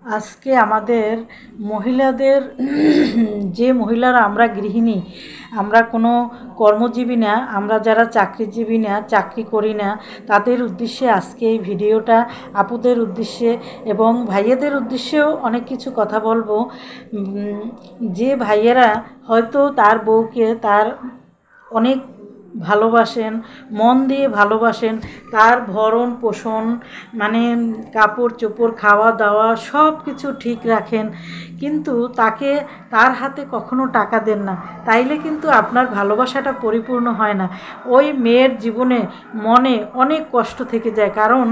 আজকে আমাদের মহিলাদের যে মহিলারা আমরা গৃহিণী, আমরা কোনো কর্মজীবী না, আমরা যারা চাকরিজীবী না, চাকরি করি না, তাদের উদ্দেশ্যে আজকে এই ভিডিওটা, আপুদের উদ্দেশ্যে এবং ভাইয়েদের উদ্দেশ্যেও অনেক কিছু কথা বলবো। যে ভাইয়েরা হয়তো তার বউকে তার অনেক ভালোবাসেন, মন দিয়ে ভালোবাসেন, তার ভরণ পোষণ মানে কাপড় চোপড় খাওয়া দাওয়া সব কিছু ঠিক রাখেন, কিন্তু তাকে তার হাতে কখনো টাকা দেন না, তাইলে কিন্তু আপনার ভালোবাসাটা পরিপূর্ণ হয় না। ওই মেয়ের জীবনে মনে অনেক কষ্ট থেকে যায়, কারণ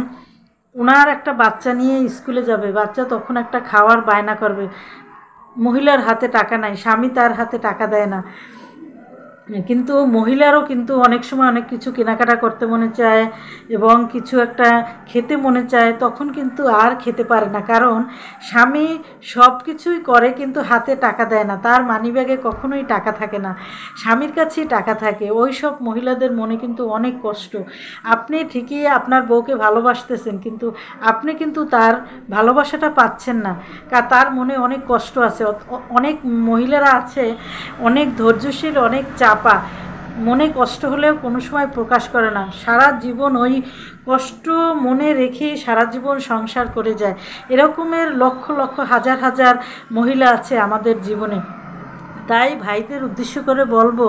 ওনার একটা বাচ্চা নিয়ে স্কুলে যাবে, বাচ্চা তখন একটা খাওয়ার বায়না করবে, মহিলার হাতে টাকা নাই, স্বামী তার হাতে টাকা দেয় না। কিন্তু মহিলারও কিন্তু অনেক সময় অনেক কিছু কেনাকাটা করতে মনে চায় এবং কিছু একটা খেতে মনে চায়, তখন কিন্তু আর খেতে পারে না, কারণ স্বামী সব কিছুই করে কিন্তু হাতে টাকা দেয় না, তার মানিব্যাগে কখনোই টাকা থাকে না, স্বামীর কাছেই টাকা থাকে। ওই সব মহিলাদের মনে কিন্তু অনেক কষ্ট। আপনি ঠিকই আপনার বউকে ভালোবাসতেছেন, কিন্তু আপনি কিন্তু তার ভালোবাসাটা পাচ্ছেন না, তার মনে অনেক কষ্ট আছে। অনেক মহিলারা আছে অনেক ধৈর্যশীল, অনেক চাপা, মনে কষ্ট হলেও কোনো সময় প্রকাশ করে না, সারা জীবন ওই কষ্ট মনে রেখেই সারা জীবন সংসার করে যায়। এরকমের লক্ষ লক্ষ হাজার হাজার মহিলা আছে আমাদের জীবনে। তাই ভাইদের উদ্দেশ্য করে বলবো,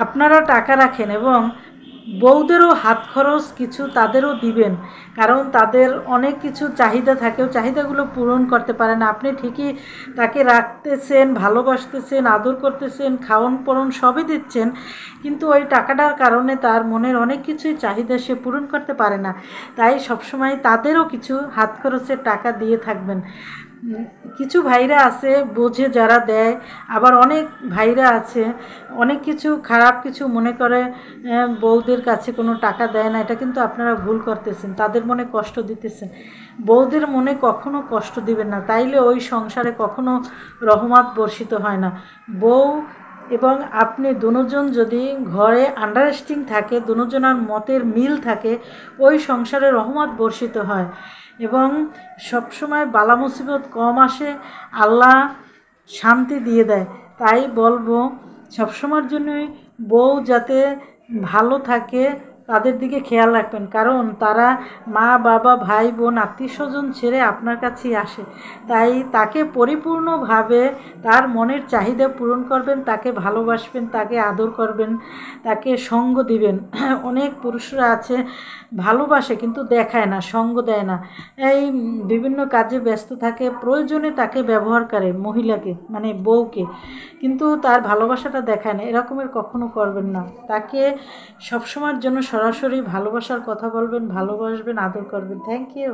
আপনারা টাকা রাখেন এবং বউদেরও হাত খরচ কিছু তাদেরও দিবেন, কারণ তাদের অনেক কিছু চাহিদা থাকেও, চাহিদাগুলো পূরণ করতে পারে না। আপনি ঠিকই তাকে রাখতেছেন, ভালোবাসতেছেন, আদর করতেছেন, খাওয়ন পরন সবই দিচ্ছেন, কিন্তু ওই টাকাটার কারণে তার মনের অনেক কিছুই চাহিদা সে পূরণ করতে পারে না। তাই সবসময় তাদেরও কিছু হাত খরচের টাকা দিয়ে থাকবেন। কিছু ভাইরা আছে বোঝে যারা দেয়, আবার অনেক ভাইরা আছে অনেক কিছু খারাপ কিছু মনে করে বউদের কাছে কোনো টাকা দেয় না, এটা কিন্তু আপনারা ভুল করতেছেন, তাদের মনে কষ্ট দিতেছেন। বউদের মনে কখনো কষ্ট দিবেন না, তাইলে ওই সংসারে কখনো রহমত বর্ষিত হয় না। বউ এবং আপনি দুজন যদি ঘরে আন্ডারস্ট্যান্ডিং থাকে, দুজনের মতের মিল থাকে, ওই সংসারে রহমত বর্ষিত হয় এবং সবসময় বালা মুসিবত কম আসে, আল্লাহ শান্তি দিয়ে দেয়। তাই বলবো সবসময়ের জন্যই বউ যাতে ভালো থাকে তাদের দিকে খেয়াল রাখবেন, কারণ তারা মা বাবা ভাই বোন আত্মীয় স্বজন ছেড়ে আপনার কাছেই আসে। তাই তাকে পরিপূর্ণভাবে তার মনের চাহিদা পূরণ করবেন, তাকে ভালোবাসবেন, তাকে আদর করবেন, তাকে সঙ্গ দিবেন। অনেক পুরুষরা আছে ভালোবাসে কিন্তু দেখায় না, সঙ্গ দেয় না, এই বিভিন্ন কাজে ব্যস্ত থাকে, প্রয়োজনে তাকে ব্যবহার করে মহিলাকে মানে বউকে, কিন্তু তার ভালোবাসাটা দেখায় না। এরকমের কখনো করবেন না, তাকে সবসময়ের জন্য সরাসরি ভালোবাসার কথা বলবেন, ভালোবাসবেন, আদর করবেন। Thank you.